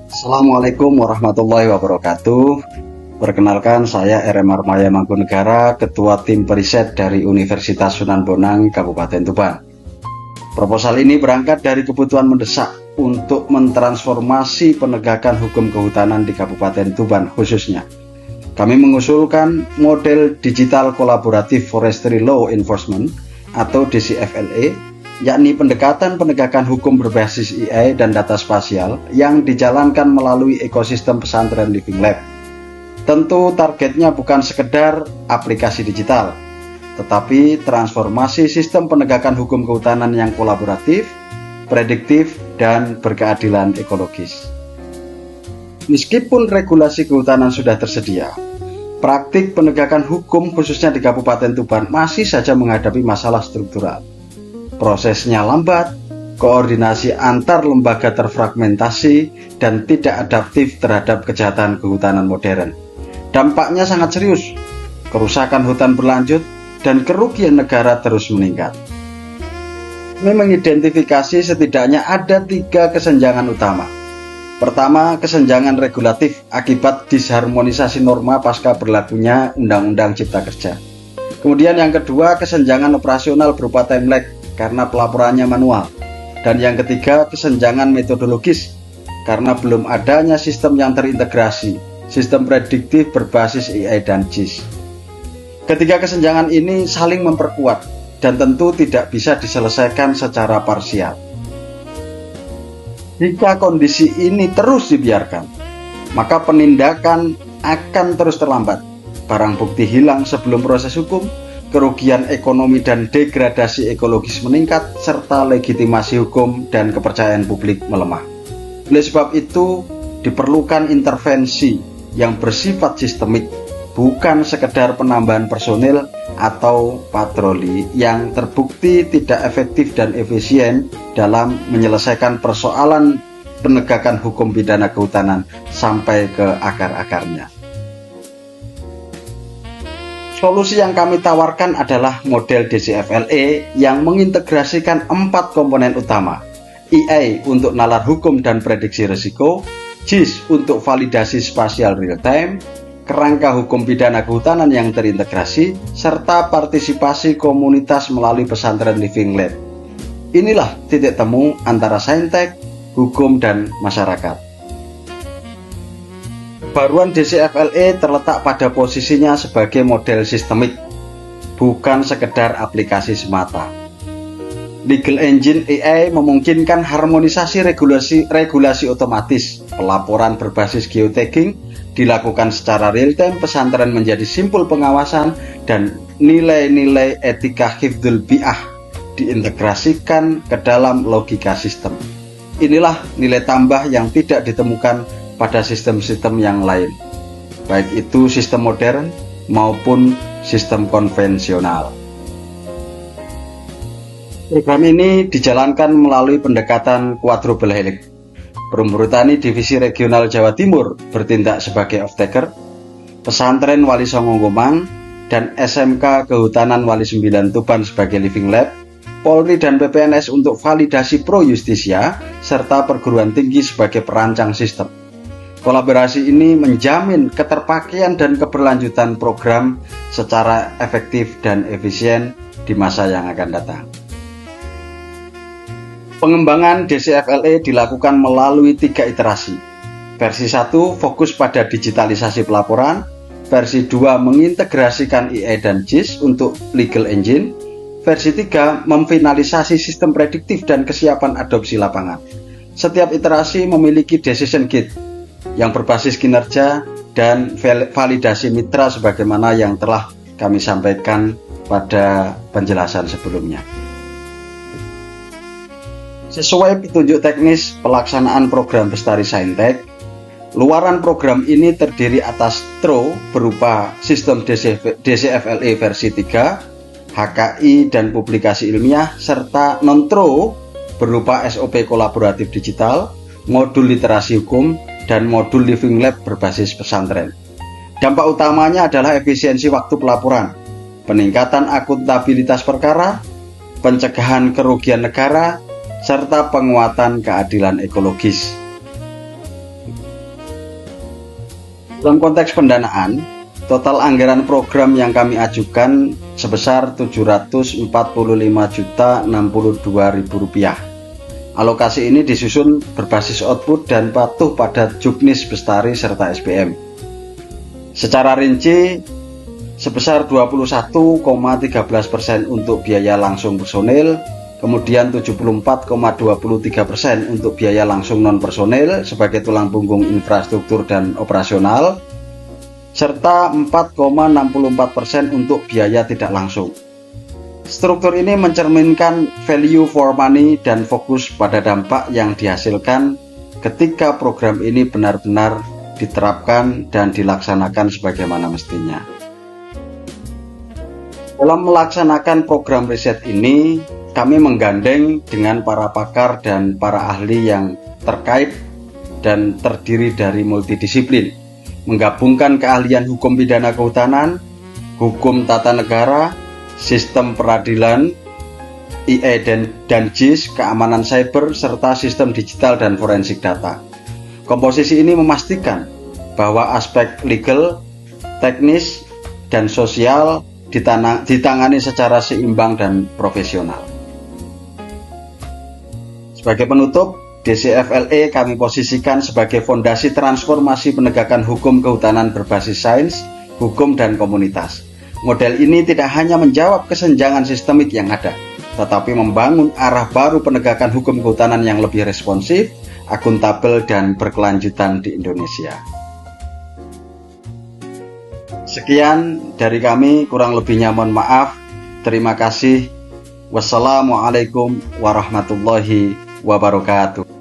Assalamualaikum warahmatullahi wabarakatuh. Perkenalkan, saya RM Armaya Mangkunegara, Ketua Tim Periset dari Universitas Sunan Bonang, Kabupaten Tuban. Proposal ini berangkat dari kebutuhan mendesak untuk mentransformasi penegakan hukum kehutanan di Kabupaten Tuban khususnya. Kami mengusulkan model Digital Collaborative Forestry Law Enforcement atau DCFLE, yakni pendekatan penegakan hukum berbasis AI dan data spasial yang dijalankan melalui ekosistem pesantren Living Lab. Tentu targetnya bukan sekedar aplikasi digital, tetapi transformasi sistem penegakan hukum kehutanan yang kolaboratif, prediktif, dan berkeadilan ekologis. Meskipun regulasi kehutanan sudah tersedia, praktik penegakan hukum khususnya di Kabupaten Tuban masih saja menghadapi masalah struktural. Prosesnya lambat, koordinasi antar lembaga terfragmentasi, dan tidak adaptif terhadap kejahatan kehutanan modern. Dampaknya sangat serius, kerusakan hutan berlanjut, dan kerugian negara terus meningkat. Kami mengidentifikasi setidaknya ada 3 kesenjangan utama. Pertama, kesenjangan regulatif akibat disharmonisasi norma pasca berlakunya Undang-Undang Cipta Kerja. Kemudian yang kedua, kesenjangan operasional berupa time lag karena pelaporannya manual. Dan yang ketiga, kesenjangan metodologis karena belum adanya sistem yang terintegrasi, sistem prediktif berbasis AI dan JIS. Ketiga kesenjangan ini saling memperkuat dan tentu tidak bisa diselesaikan secara parsial. Jika kondisi ini terus dibiarkan, maka penindakan akan terus terlambat. Barang bukti hilang sebelum proses hukum, kerugian ekonomi dan degradasi ekologis meningkat, serta legitimasi hukum dan kepercayaan publik melemah. Oleh sebab itu, diperlukan intervensi yang bersifat sistemik, bukan sekedar penambahan personil atau patroli yang terbukti tidak efektif dan efisien dalam menyelesaikan persoalan penegakan hukum pidana kehutanan sampai ke akar-akarnya. Solusi yang kami tawarkan adalah model DCFLE yang mengintegrasikan 4 komponen utama: AI untuk nalar hukum dan prediksi risiko, JIS untuk validasi spasial real time, kerangka hukum pidana kehutanan yang terintegrasi, serta partisipasi komunitas melalui pesantren Living Lab. Inilah titik temu antara saintek, hukum, dan masyarakat. Baruan DCFLE terletak pada posisinya sebagai model sistemik, bukan sekedar aplikasi semata. Legal Engine AI memungkinkan harmonisasi regulasi otomatis, pelaporan berbasis geotagging dilakukan secara real-time, pesantren menjadi simpul pengawasan, dan nilai-nilai etika hifdzul bi'ah diintegrasikan ke dalam logika sistem. Inilah nilai tambah yang tidak ditemukan pada sistem-sistem yang lain, baik itu sistem modern maupun sistem konvensional. Program ini dijalankan melalui pendekatan quadruple helix. Perumurutani Divisi Regional Jawa Timur bertindak sebagai off-taker, Pesantren Wali Songo Ngomang, dan SMK Kehutanan Wali 9 Tuban sebagai Living Lab, Polri dan PPNS untuk validasi pro justisia, serta perguruan tinggi sebagai perancang sistem. Kolaborasi ini menjamin keterpakaian dan keberlanjutan program secara efektif dan efisien di masa yang akan datang. Pengembangan DCFLE dilakukan melalui 3 iterasi. Versi 1 fokus pada digitalisasi pelaporan, versi 2 mengintegrasikan AI dan JIS untuk Legal Engine, versi 3 memfinalisasi sistem prediktif dan kesiapan adopsi lapangan. Setiap iterasi memiliki decision gate yang berbasis kinerja dan validasi mitra sebagaimana yang telah kami sampaikan pada penjelasan sebelumnya. Sesuai petunjuk teknis pelaksanaan program Bestari Saintek, luaran program ini terdiri atas TRO berupa sistem DCFLE versi 3, HKI dan publikasi ilmiah, serta non-TRO berupa SOP kolaboratif digital, modul literasi hukum, dan modul Living Lab berbasis pesantren. Dampak utamanya adalah efisiensi waktu pelaporan, peningkatan akuntabilitas perkara, pencegahan kerugian negara, serta penguatan keadilan ekologis. Dalam konteks pendanaan, total anggaran program yang kami ajukan sebesar Rp745.062.000. Alokasi ini disusun berbasis output dan patuh pada Juknis Bestari serta SBM. Secara rinci, sebesar 21,13% untuk biaya langsung personil, kemudian 74,23% untuk biaya langsung non-personil sebagai tulang punggung infrastruktur dan operasional, serta 4,64% untuk biaya tidak langsung. Struktur ini mencerminkan value for money dan fokus pada dampak yang dihasilkan ketika program ini benar-benar diterapkan dan dilaksanakan sebagaimana mestinya. Dalam melaksanakan program riset ini, kami menggandeng dengan para pakar dan para ahli yang terkait dan terdiri dari multidisiplin, menggabungkan keahlian hukum pidana kehutanan, hukum tata negara, sistem peradilan, IE dan JIS, keamanan cyber, serta sistem digital dan forensik data. Komposisi ini memastikan bahwa aspek legal, teknis, dan sosial ditangani secara seimbang dan profesional. Sebagai penutup, DCFLE kami posisikan sebagai fondasi transformasi penegakan hukum kehutanan berbasis sains, hukum, dan komunitas. Model ini tidak hanya menjawab kesenjangan sistemik yang ada, tetapi membangun arah baru penegakan hukum kehutanan yang lebih responsif, akuntabel, dan berkelanjutan di Indonesia. Sekian dari kami, kurang lebihnya mohon maaf. Terima kasih. Wassalamualaikum warahmatullahi wabarakatuh.